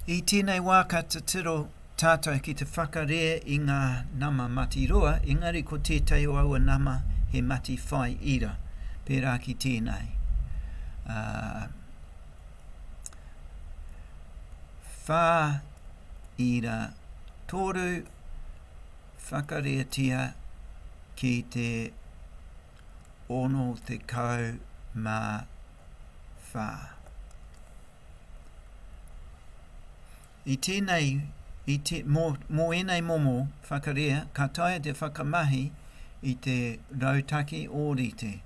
I tēnei wā ka te tiro tātou ki te whakarea I ngā nama mati roa, engari ko tētahi o aua nama he mati whaiira, pērā ki tēnei. Whaiira tōru whakareatia ki te ono te kau mā whā. I tēnei, mō enei momo whakarea, ka taia te whakamahi I te Rautaki ōrite.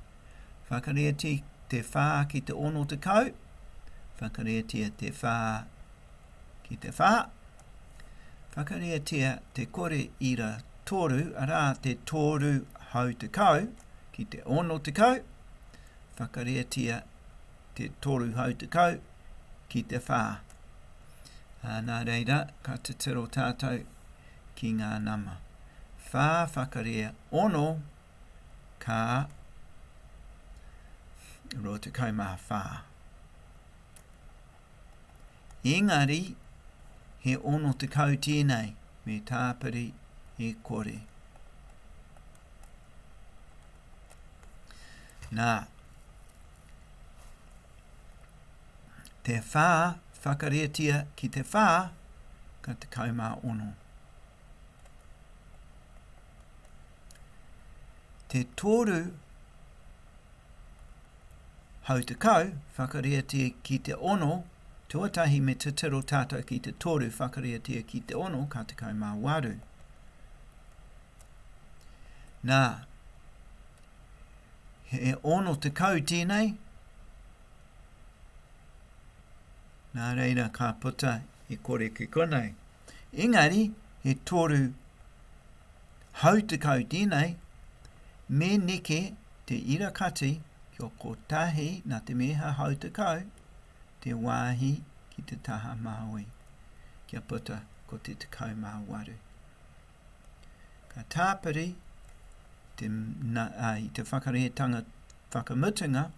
Whakarea te whā ki te ono te kau, whakareatia te whā ki te whā, whakareatia te kore ira tōru, arā te tōru hau te kau, ki te ono te kau, whakareatia te tōru hau te kau, ki te whā. Nā reira, ka te tiro tātou ki ngā nama. Whā whakarea ono ka roa te kau mā whā. Engari, he ono te kau tēnei, me tāpiri he kore. Nā, te whā whakareatia ki te whā, ka te kau mā ono. Te tōru hau te kau, whakareatia ki te ono, tuatahi me te tiro tātou ki te tōru whakareatia ki te ono, ka te kau mā waru. Nā, he ono te kau tēnei, nā reira ka puta I kore ki konei. Engari, he tōru hau te kau tēnei, me neke te irakati ki o kotahi nā te meha hau te kau, te wāhi ki te taha māui. Kia puta ko te kau mā waru. Ka tāpiri I te whakareatanga whakamutunga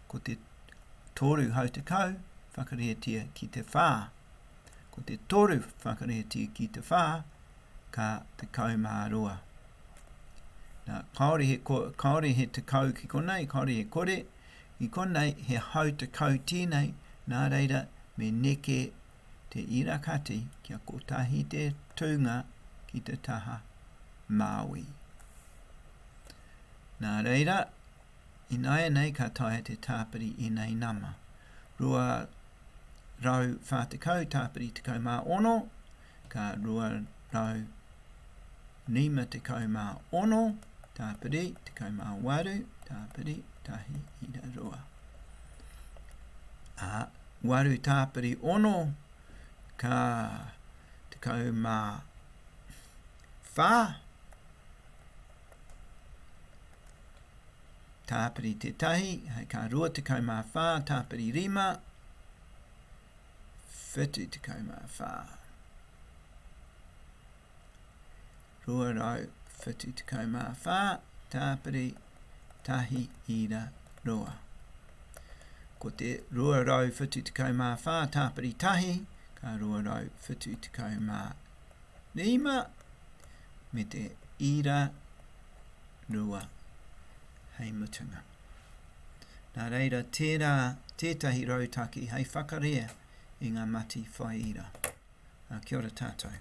ko te tōru hau te kau, whakareatia ki te whā. Ko te tōru whakareatia ki te whā, ka te kau mā roa. Nā, kaore he te kau ki konei, kaore he kore, I konei he hau te kau tēnei, nā reira me neke te irakati kia kotahi te tūnga ki te taha Māui. Nā reira, I nāia nei ka taia te tāpiri I nei nama. Rua rau whātekau tāpiri te kau mā ono, ka rua rau nima te kau mā ono, tāpiri te kau mā waru, tāpiri tahi ira roa. Waru tāpiri ono, ka te kau mā whā, tāpiri tētahi, hei ka rua te kau mā whā, tāpiri rima, whitu te kau mā whā. Rua rau, whitu te kau mā whā, tāpiri tahi ira roa. Ko te rua rau, whitu te kau mā whā, tāpiri tahi, ka rua rau, whitu te kau mā rima, me te ira roa. Hei mutunga. Nā reira tētahi rautaki hei whakarea I ngā mati whaiira. Kia ora tātou.